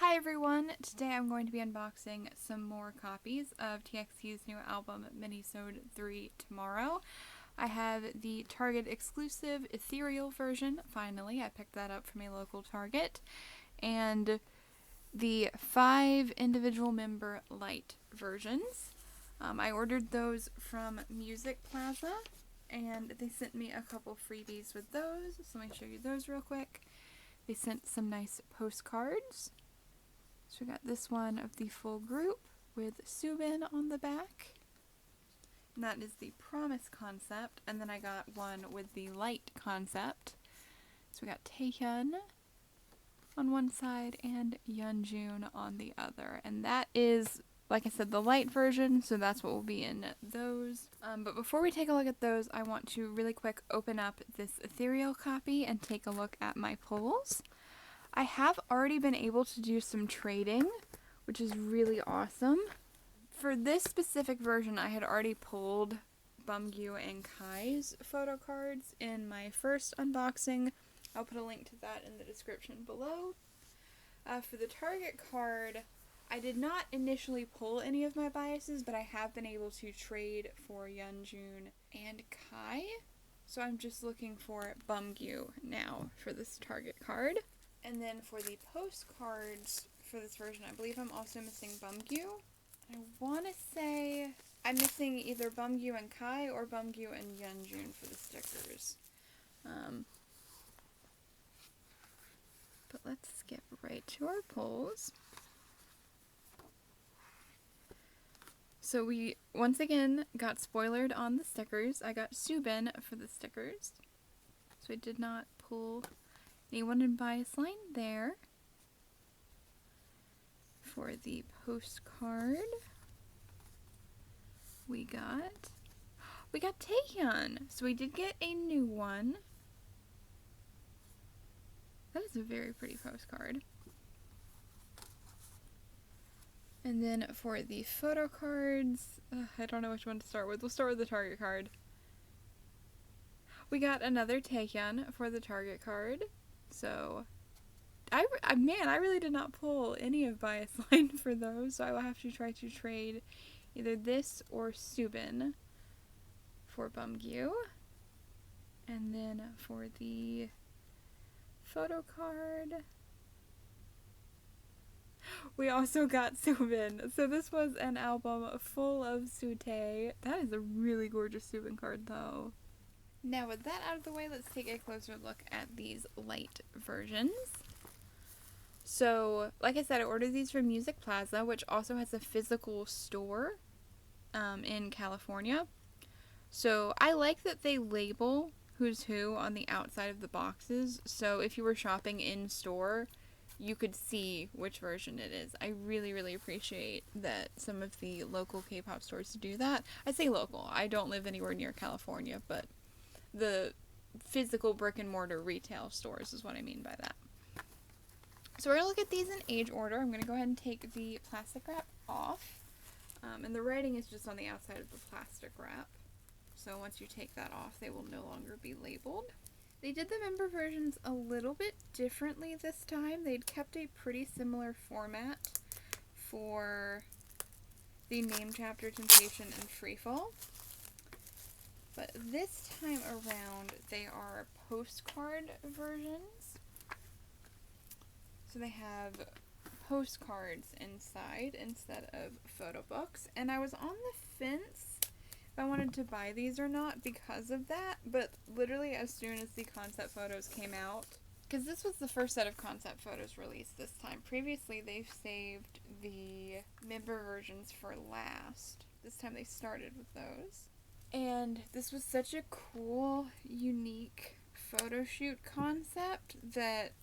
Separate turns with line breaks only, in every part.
Hi everyone! Today I'm going to be unboxing some more copies of TXT's new album Minisode 3 Tomorrow. I have the Target exclusive Ethereal version, finally. I picked that up from a local Target. And the 5 individual member light versions. I ordered those from Music Plaza and they sent me a couple freebies with those. So let me show you those real quick. They sent some nice postcards. So we got this one of the full group with Subin on the back. And that is the Promise concept. And then I got one with the Light concept. So we got Taehyun on one side and Yeonjun on the other. And that is, like I said, the light version, so that's what will be in those. But before we take a look at those, I want to really quick open up this Ethereal copy and take a look at my pulls. I have already been able to do some trading, which is really awesome. For this specific version, I had already pulled Bumgyu and Kai's photo cards in my first unboxing. I'll put a link to that in the description below. For the Target card, I did not initially pull any of my biases, but I have been able to trade for Yeonjun and Kai. So I'm just looking for Bumgyu now for this Target card. And then for the postcards for this version, I believe I'm also missing Bumgyu. I want to say I'm missing either Bumgyu and Kai or Bumgyu and Yeonjun for the stickers. But let's get right to our pulls. So we, once again, got spoilered on the stickers. I got Subin for the stickers. So I did not pull anyone in bias line there. For the postcard, we got Taehyun. So we did get a new one. That is a very pretty postcard. And then for the photo cards, I don't know which one to start with. We'll start with the Target card. We got another Taehyun for the Target card. So, I really did not pull any of bias line for those, so I will have to try to trade either this or Subin for Bumgyu. And then for the photo card, we also got Subin. So this was an album full of Sute. That is a really gorgeous Subin card though. Now with that out of the way, let's take a closer look at these light versions. So, like I said, I ordered these from Music Plaza, which also has a physical store in California. So I like that they label who's who on the outside of the boxes, so if you were shopping in store, you could see which version it is. I really, really appreciate that some of the local K-pop stores do that. I say local, I don't live anywhere near California, but the physical brick and mortar retail stores is what I mean by that. So we're going to look at these in age order. I'm going to go ahead and take the plastic wrap off. And the writing is just on the outside of the plastic wrap. So once you take that off, they will no longer be labeled. They did the member versions a little bit differently this time. They'd kept a pretty similar format for the Name Chapter, Temptation, and Freefall. But this time around, they are postcard versions. So they have postcards inside instead of photo books. And I was on the fence if I wanted to buy these or not because of that. But literally as soon as the concept photos came out, because this was the first set of concept photos released this time. Previously, they've saved the member versions for last. This time they started with those. And this was such a cool, unique photo shoot concept that,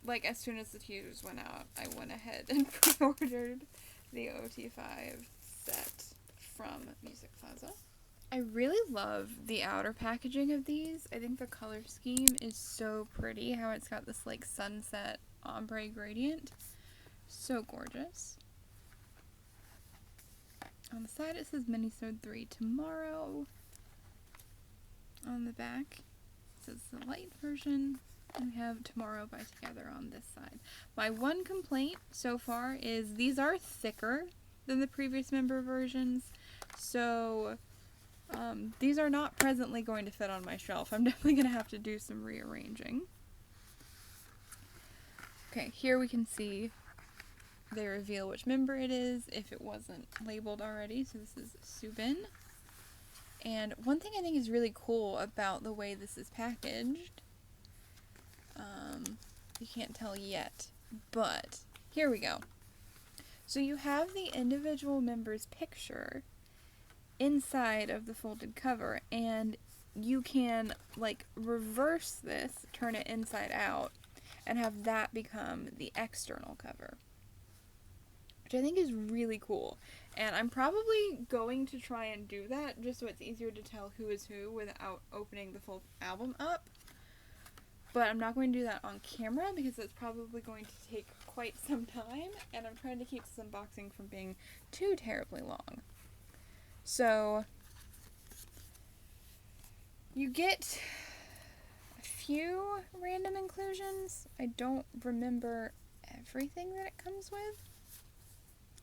like, as soon as the teasers went out, I went ahead and pre-ordered the OT5 set from Music Plaza. I really love the outer packaging of these. I think the color scheme is so pretty, how it's got this, like, sunset ombre gradient. So gorgeous. On the side it says Minisode 3 Tomorrow. On the back it says the light version. And we have Tomorrow by Together on this side. My one complaint so far is these are thicker than the previous member versions, so these are not presently going to fit on my shelf. I'm definitely going to have to do some rearranging. Okay, here we can see they reveal which member it is if it wasn't labeled already. So this is Subin. And one thing I think is really cool about the way this is packaged, you can't tell yet, but here we go. So you have the individual member's picture inside of the folded cover, and you can like reverse this, turn it inside out, and have that become the external cover, which I think is really cool. And I'm probably going to try and do that just so it's easier to tell who is who without opening the full album up. But I'm not going to do that on camera because it's probably going to take quite some time, and I'm trying to keep this unboxing from being too terribly long. So you get a few random inclusions. I don't remember everything that it comes with.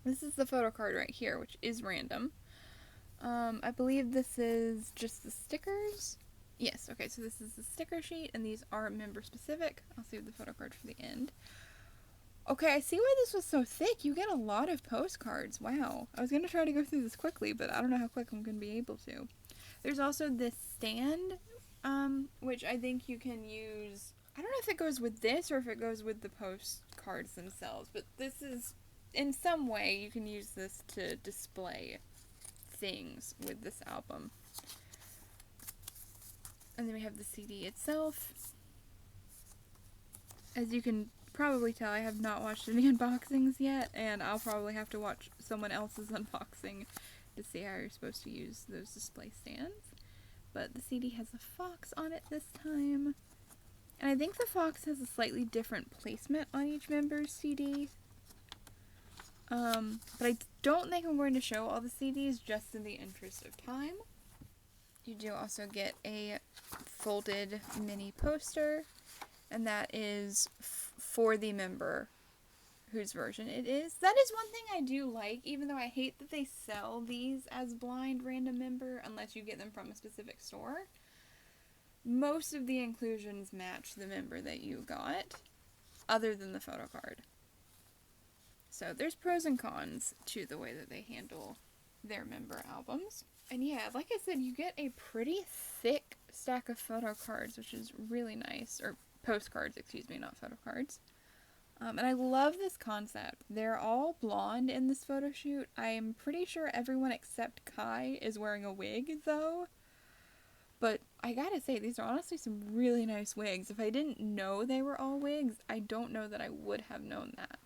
This is the photo card right here, which is random. I believe this is just the stickers. Yes, okay, so this is the sticker sheet, and these are member specific. I'll save the photo card for the end. Okay, I see why this was so thick. You get a lot of postcards. Wow. I was going to try to go through this quickly, but I don't know how quick I'm going to be able to. There's also this stand, which I think you can use. I don't know if it goes with this or if it goes with the postcards themselves, but this is, in some way, you can use this to display things with this album. And then we have the CD itself. As you can probably tell, I have not watched any unboxings yet, and I'll probably have to watch someone else's unboxing to see how you're supposed to use those display stands. But the CD has a fox on it this time. And I think the fox has a slightly different placement on each member's CD. But I don't think I'm going to show all the CDs just in the interest of time. You do also get a folded mini poster, and that is for the member whose version it is. That is one thing I do like, even though I hate that they sell these as blind random member unless you get them from a specific store. Most of the inclusions match the member that you got, other than the photo card. So there's pros and cons to the way that they handle their member albums. And yeah, like I said, you get a pretty thick stack of photo cards, which is really nice. Or postcards, excuse me, not photo cards. And I love this concept. They're all blonde in this photo shoot. I'm pretty sure everyone except Kai is wearing a wig, though. But I gotta say, these are honestly some really nice wigs. If I didn't know they were all wigs, I don't know that I would have known that.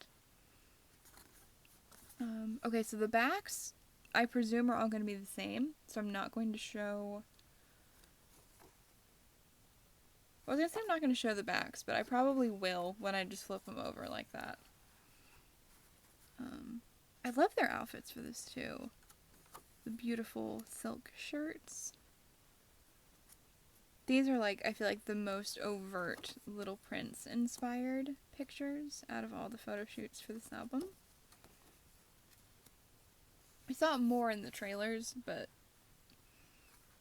Okay, so the backs, I presume, are all going to be the same, so I'm not going to show... Well, I was going to say I'm not going to show the backs, but I probably will when I just flip them over like that. I love their outfits for this, too. The beautiful silk shirts. These are, like, I feel like the most overt Little Prince-inspired pictures out of all the photo shoots for this album. I saw more in the trailers, but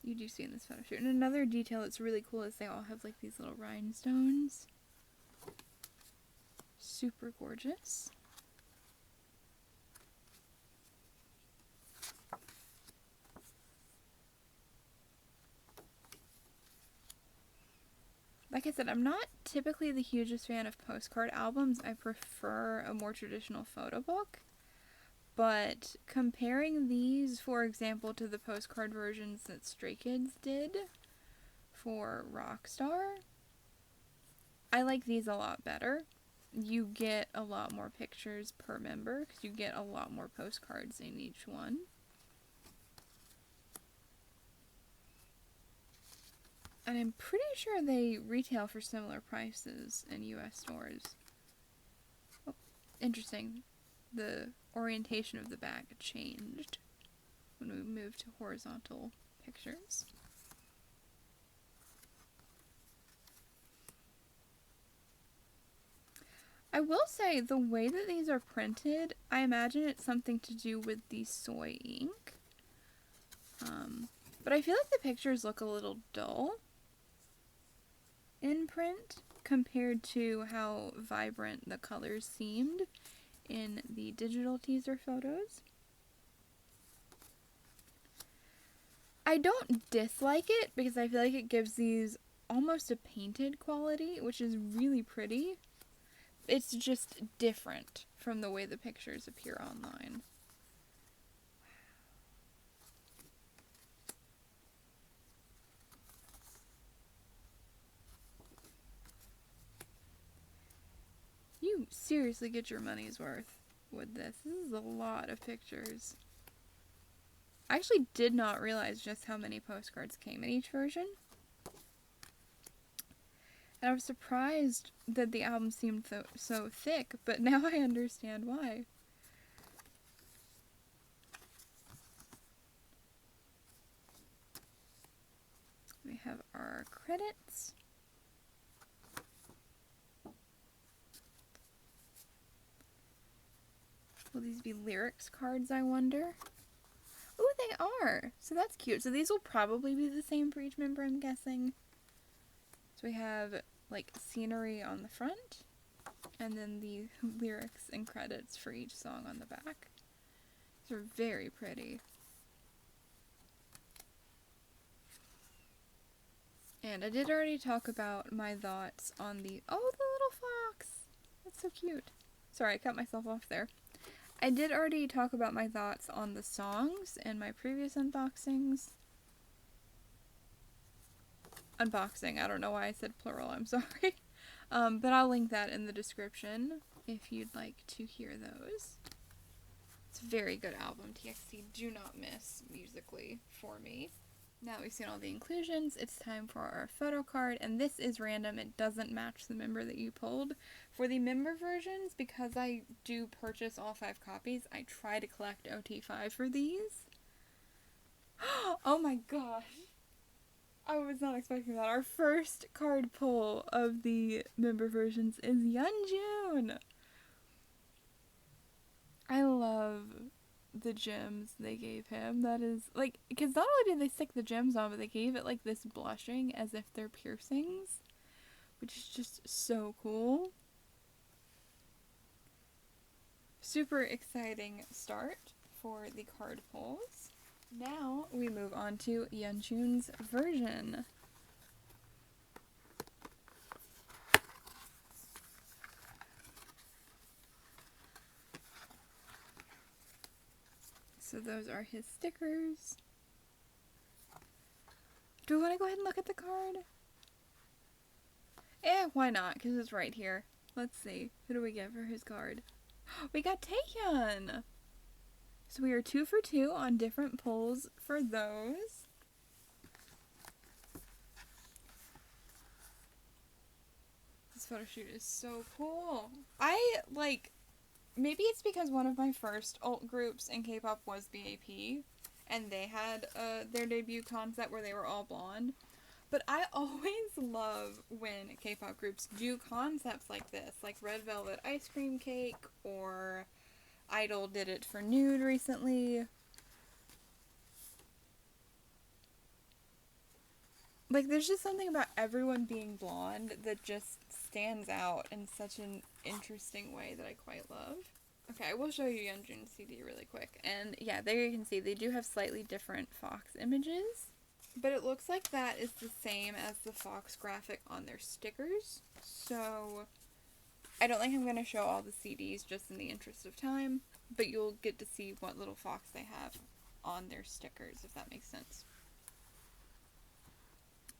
you do see in this photo shoot. And another detail that's really cool is they all have like these little rhinestones. Super gorgeous. Like I said, I'm not typically the hugest fan of postcard albums. I prefer a more traditional photo book. But comparing these, for example, to the postcard versions that Stray Kids did for Rockstar, I like these a lot better. You get a lot more pictures per member because you get a lot more postcards in each one. And I'm pretty sure they retail for similar prices in US stores. Oh, interesting. The orientation of the back changed when we moved to horizontal pictures. I will say, the way that these are printed, I imagine it's something to do with the soy ink. But I feel like the pictures look a little dull in print compared to how vibrant the colors seemed in the digital teaser photos. I don't dislike it because I feel like it gives these almost a painted quality, which is really pretty. It's just different from the way the pictures appear online. You seriously get your money's worth with this. This is a lot of pictures. I actually did not realize just how many postcards came in each version. And I was surprised that the album seemed so thick, but now I understand why. We have our credits. Will these be lyrics cards, I wonder? Oh, they are! So that's cute. So these will probably be the same for each member, I'm guessing. So we have, like, scenery on the front, and then the lyrics and credits for each song on the back. These are very pretty. And I did already talk about my thoughts on the... Oh, the little fox! That's so cute. Sorry, I cut myself off there. I did already talk about my thoughts on the songs in my previous unboxings. Unboxing, I don't know why I said plural, I'm sorry. But I'll link that in the description if you'd like to hear those. It's a very good album. TXT, do not miss musically for me. Now that we've seen all the inclusions, it's time for our photo card, and this is random. It doesn't match the member that you pulled. For the member versions, because I do purchase all 5 copies, I try to collect OT5 for these. Oh my gosh. I was not expecting that. Our first card pull of the member versions is Yeonjun. I love the gems they gave him. That is, like, because not only did they stick the gems on, but they gave it, like, this blushing as if they're piercings, which is just so cool. Super exciting start for the card pulls. Now we move on to Yeonjun's version. So those are his stickers. Do we want to go ahead and look at the card? Why not? Because it's right here. Let's see. Who do we get for his card? We got Taehyun! So we are 2 for 2 on different pulls for those. This photo shoot is so cool. Maybe it's because one of my first alt groups in K-pop was BAP, and they had their debut concept where they were all blonde. But I always love when K-pop groups do concepts like this, like Red Velvet Ice Cream Cake, or Idol did it for Nude recently. Like, there's just something about everyone being blonde that just stands out in such an interesting way that I quite love. Okay, I will show you Yeonjun's CD really quick. And yeah, there you can see they do have slightly different Fox images. But it looks like that is the same as the Fox graphic on their stickers. So I don't think I'm going to show all the CDs just in the interest of time. But you'll get to see what little fox they have on their stickers, if that makes sense.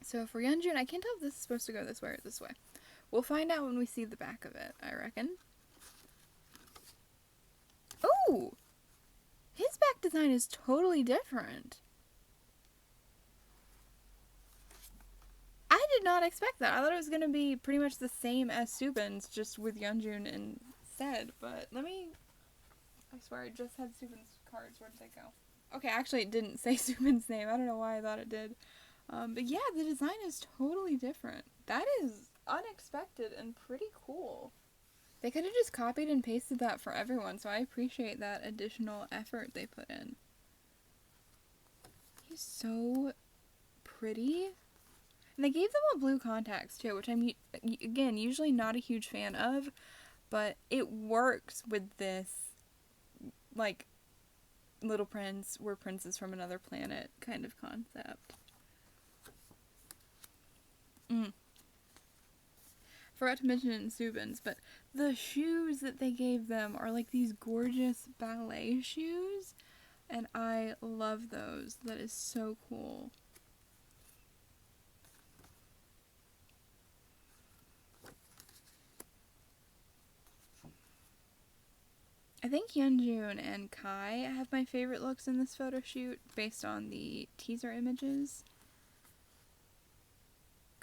So for Yeonjun, I can't tell if this is supposed to go this way or this way. We'll find out when we see the back of it, I reckon. Oh! His back design is totally different. I did not expect that. I thought it was going to be pretty much the same as Subin's, just with Yeonjun instead. But let me... I swear I just had Subin's cards. Where did they go? Okay, actually it didn't say Subin's name. I don't know why I thought it did. But yeah, the design is totally different. That is unexpected and pretty cool. They could have just copied and pasted that for everyone, so I appreciate that additional effort they put in. He's so pretty. And they gave them a blue contacts too, which I'm, again, usually not a huge fan of, but it works with this, like, Little Prince, we're princes from another planet kind of concept. Forgot to mention it in Subin's, but the shoes that they gave them are like these gorgeous ballet shoes, and I love those. That is so cool. I think Yeonjun and Kai have my favorite looks in this photo shoot based on the teaser images.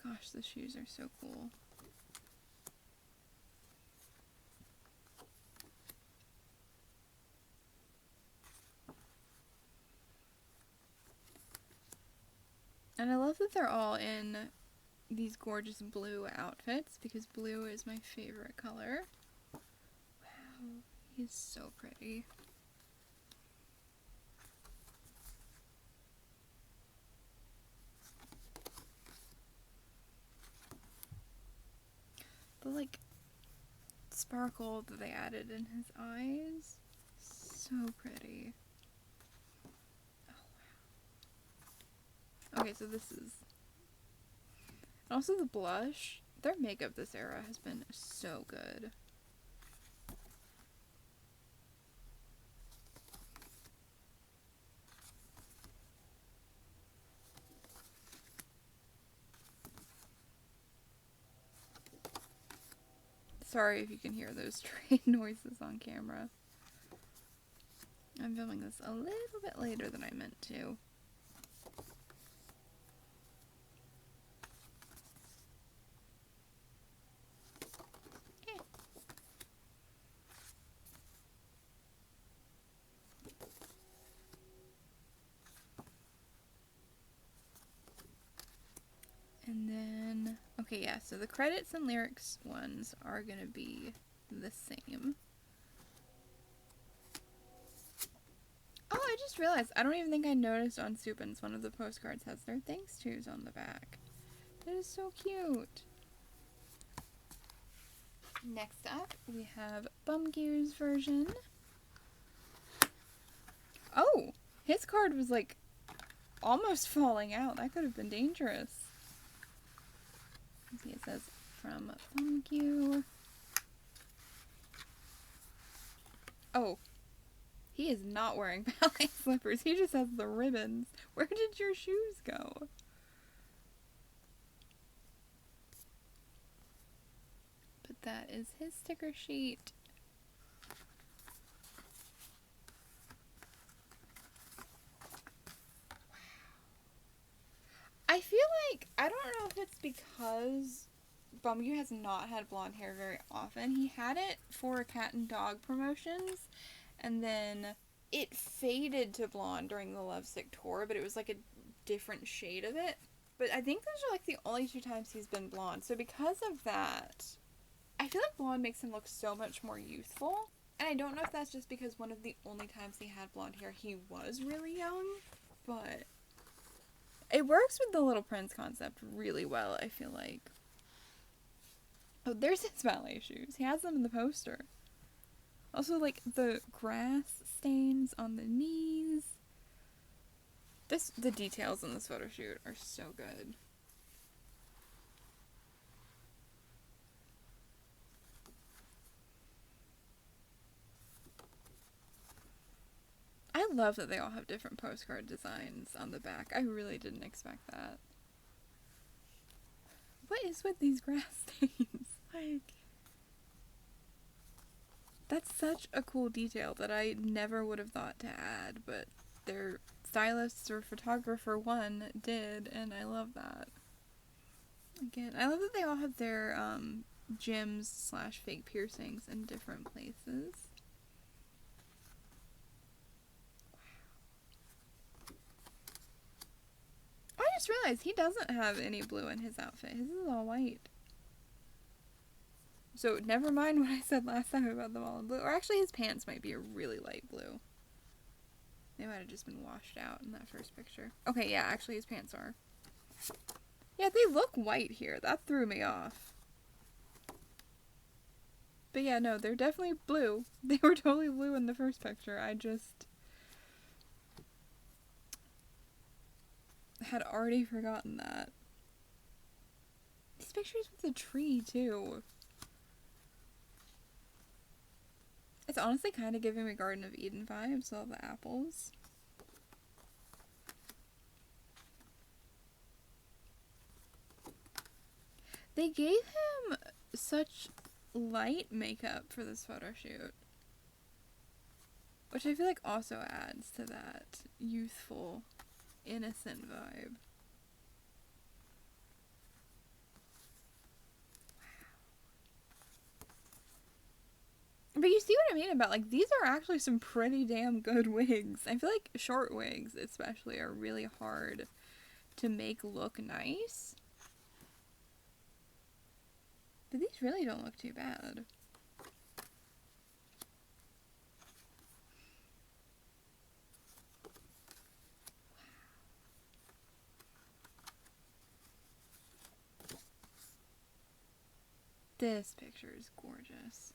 Gosh, the shoes are so cool. And I love that they're all in these gorgeous blue outfits because blue is my favorite color. Wow, he's so pretty. The like sparkle that they added in his eyes, so pretty. Okay, so this is... Also the blush. Their makeup this era has been so good. Sorry if you can hear those train noises on camera. I'm filming this a little bit later than I meant to. And then, okay, yeah, so the credits and lyrics ones are going to be the same. Oh, I just realized, I don't even think I noticed on Supin's one of the postcards has their thanks to's on the back. That is so cute. Next up, we have Bumgear's version. Oh, his card was like almost falling out. That could have been dangerous. See, it says from Bumgear. Oh, he is not wearing ballet slippers. He just has the ribbons. Where did your shoes go? But that is his sticker sheet. I feel like, I don't know if it's because Bumgear has not had blonde hair very often. He had it for cat and dog promotions, and then it faded to blonde during the Lovesick tour, but it was like a different shade of it. But I think those are like the only 2 times he's been blonde. So because of that, I feel like blonde makes him look so much more youthful. And I don't know if that's just because one of the only times he had blonde hair he was really young, but it works with the Little Prince concept really well, I feel like. Oh, there's his ballet shoes. He has them in the poster. Also, like, the grass stains on the knees. The details in this photo shoot are so good. I love that they all have different postcard designs on the back. I really didn't expect that. What is with these grass stains? Like, that's such a cool detail that I never would have thought to add, but their stylist or photographer one did, and I love that. Again, I love that they all have their gems / fake piercings in different places. Oh, I just realized he doesn't have any blue in his outfit. His is all white. So never mind what I said last time about them all in blue. Or actually his pants might be a really light blue. They might have just been washed out in that first picture. Okay, yeah, actually his pants are. Yeah, they look white here. That threw me off. But yeah, no, they're definitely blue. They were totally blue in the first picture. I just had already forgotten that. These pictures with the tree, too. It's honestly kind of giving me Garden of Eden vibes, all the apples. They gave him such light makeup for this photo shoot, which I feel like also adds to that youthful, innocent vibe. But you see what I mean about, like, these are actually some pretty damn good wigs. I feel like short wigs, especially, are really hard to make look nice. But these really don't look too bad. This picture is gorgeous.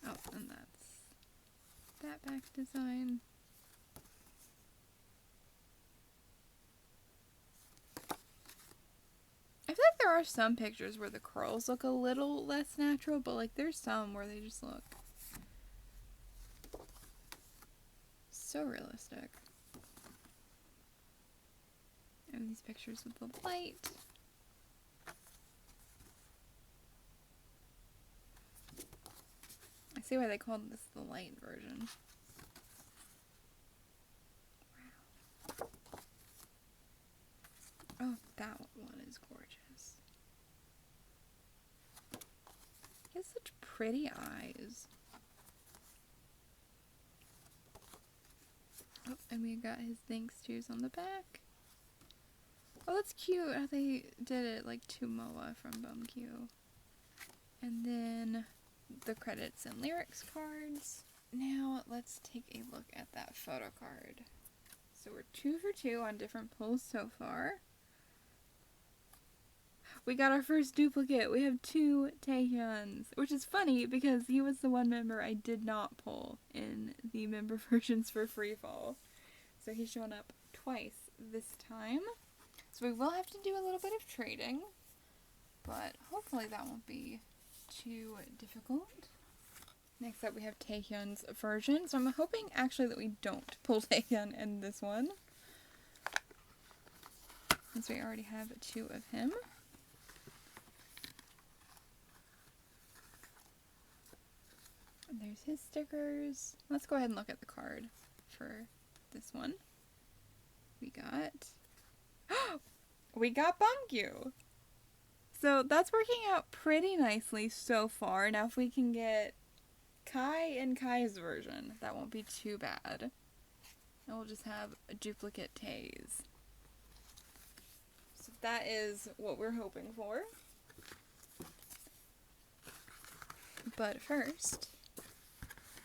Oh, and that's that back design. I feel like there are some pictures where the curls look a little less natural, but like there's some where they just look so realistic. And these pictures with the light. I see why they called this the light version. Wow. Oh, that one is gorgeous. He has such pretty eyes. Oh, and we got his thanks to's on the back. Oh, that's cute how they did it like to Moa from BumQ. And then the credits and lyrics cards. Now let's take a look at that photo card. So we're 2 for 2 on different pulls so far. We got our first duplicate. We have 2 Taehyuns, which is funny because he was the one member I did not pull in the member versions for Freefall. So he's shown up twice this time. So we will have to do a little bit of trading, but hopefully that won't be too difficult. Next up we have Taehyun's version. So I'm hoping actually that we don't pull Taehyun in this one, since we already have 2 of him. And there's his stickers. Let's go ahead and look at the card for this one. We got BumQ! So that's working out pretty nicely so far. Now if we can get Kai and Kai's version, that won't be too bad. And we'll just have a duplicate Tae's. So that is what we're hoping for. But first,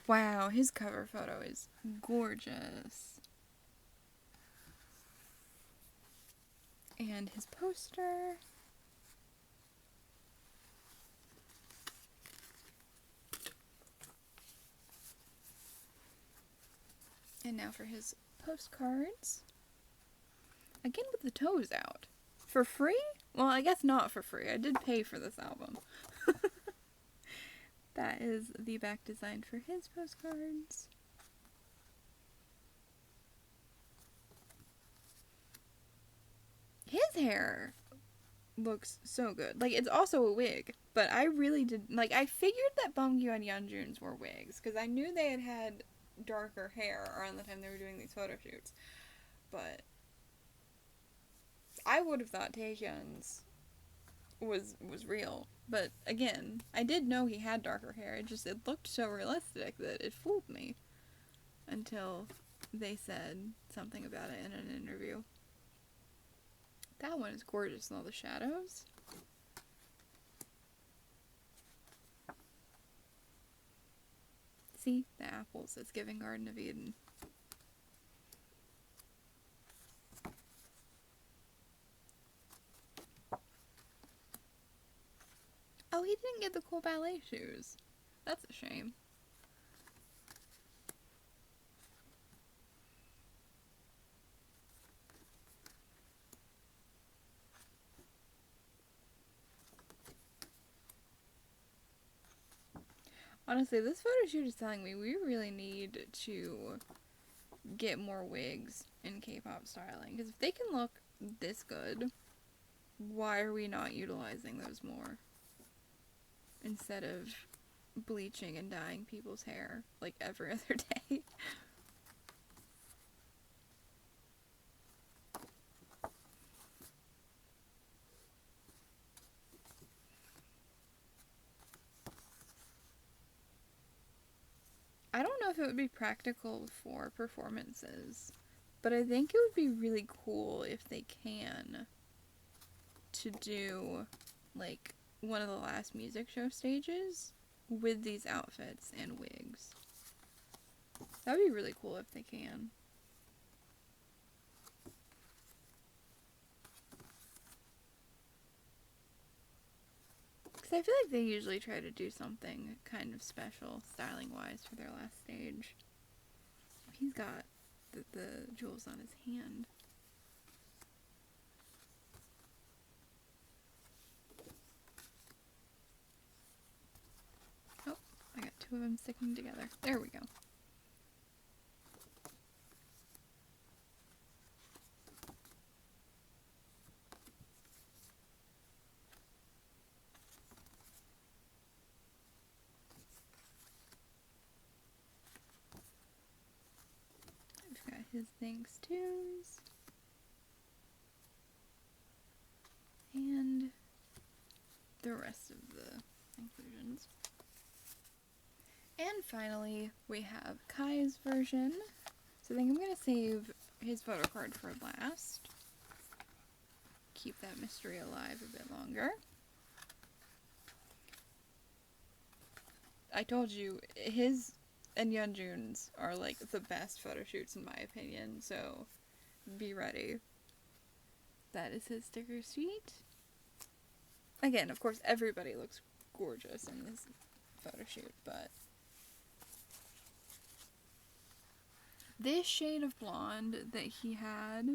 wow, his cover photo is gorgeous. And his poster. And now for his postcards. Again with the toes out. For free? Well, I guess not for free. I did pay for this album. That is the back design for his postcards. His hair looks so good. Like, it's also a wig, but I really did, like, I figured that BumQ and Yeonjun's were wigs, because I knew they had darker hair around the time they were doing these photo shoots, but I would have thought Taehyun's was real. But again, I did know he had darker hair. It looked so realistic that it fooled me until they said something about it in an interview. That one is gorgeous in all the shadows. See, the apples. It's giving Garden of Eden. Oh, he didn't get the cool ballet shoes. That's a shame. Honestly, this photo shoot is telling me we really need to get more wigs in K-pop styling. Because if they can look this good, why are we not utilizing those more? Instead of bleaching and dyeing people's hair like every other day. I don't know if it would be practical for performances, but I think it would be really cool if they can to do like one of the last music show stages with these outfits and wigs. That would be really cool if they can. Because I feel like they usually try to do something kind of special styling-wise for their last stage. He's got the jewels on his hand. Oh, I got two of them sticking together. There we go. We've got his thanks tunes. And the rest of the inclusions. And finally, we have Kai's version. So I think I'm going to save his photo card for last. Keep that mystery alive a bit longer. I told you, his and Yeonjun's are like the best photo shoots in my opinion, so be ready. That is his sticker sheet. Again, of course, everybody looks gorgeous in this photo shoot, but this shade of blonde that he had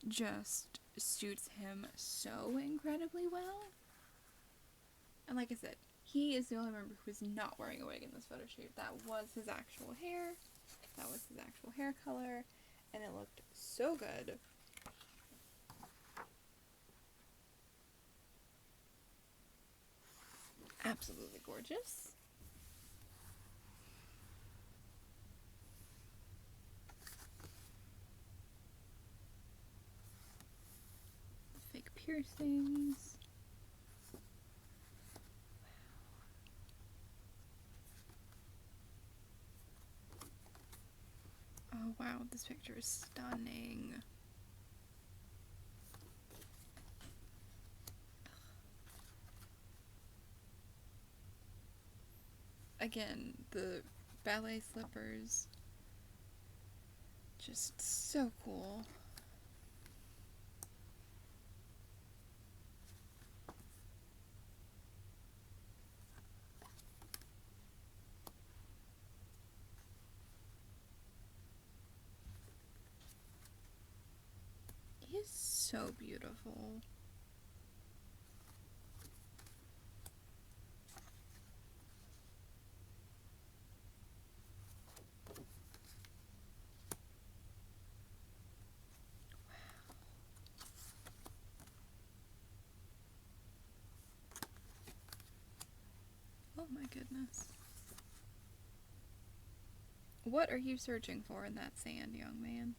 just suits him so incredibly well. And like I said, he is the only member who is not wearing a wig in this photo shoot. That was his actual hair. That was his actual hair color. And it looked so good. Absolutely gorgeous. Fake piercings. Oh wow, this picture is stunning. Again, the ballet slippers, just so cool. He is so beautiful. Oh my goodness. What are you searching for in that sand, young man?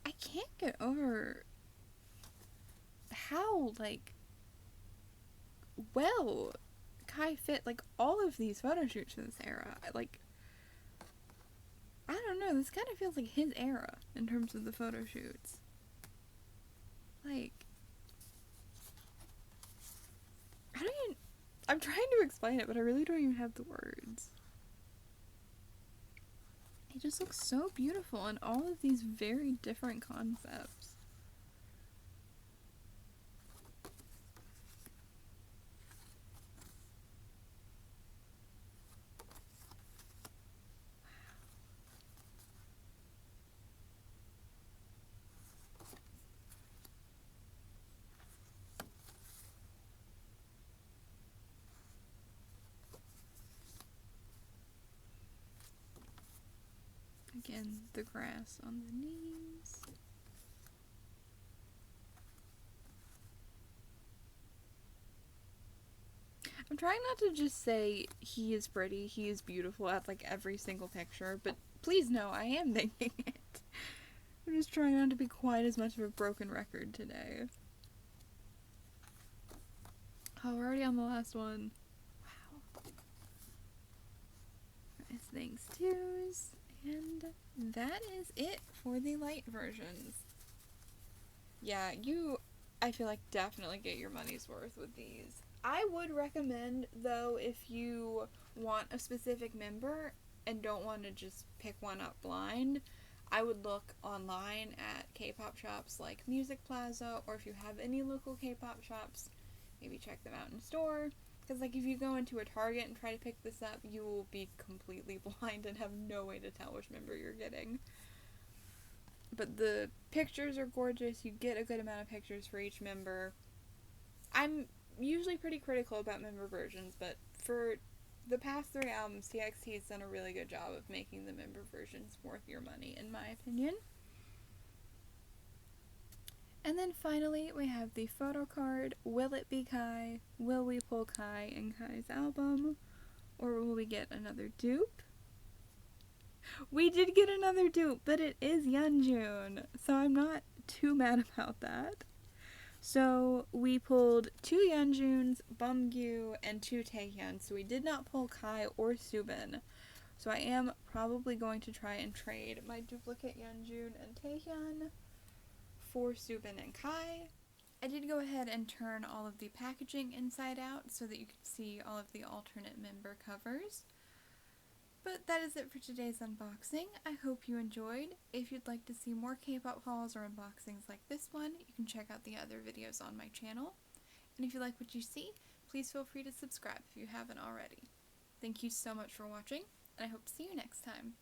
I can't get over how, like, well Kai fit, like, all of these photo shoots in this era. Like, I don't know, this kind of feels like his era in terms of the photo shoots. Like, I don't even, I'm trying to explain it, but I really don't even have the words. It just looks so beautiful in all of these very different concepts. Again, the grass on the knees. I'm trying not to just say he is pretty, he is beautiful at like every single picture, but please know I am thinking it. I'm just trying not to be quite as much of a broken record today. Oh, we're already on the last one. Wow. Nice things twos. And that is it for the light versions. Yeah, I feel like definitely get your money's worth with these. I would recommend, though, if you want a specific member and don't want to just pick one up blind, I would look online at K-pop shops like Music Plaza, or if you have any local K-pop shops, maybe check them out in store. Because, like, if you go into a Target and try to pick this up, you will be completely blind and have no way to tell which member you're getting. But the pictures are gorgeous. You get a good amount of pictures for each member. I'm usually pretty critical about member versions, but for the past 3 albums, TXT has done a really good job of making the member versions worth your money, in my opinion. And then finally, we have the photo card. Will it be Kai? Will we pull Kai in Kai's album? Or will we get another dupe? We did get another dupe, but it is Yeonjun, so I'm not too mad about that. So we pulled 2 Yeonjuns, Bumgyu, and 2 Taehyun, so we did not pull Kai or Subin. So I am probably going to try and trade my duplicate Yeonjun and Taehyun for Subin and Kai. I did go ahead and turn all of the packaging inside out so that you could see all of the alternate member covers. But that is it for today's unboxing. I hope you enjoyed. If you'd like to see more K-pop hauls or unboxings like this one, you can check out the other videos on my channel. And if you like what you see, please feel free to subscribe if you haven't already. Thank you so much for watching, and I hope to see you next time.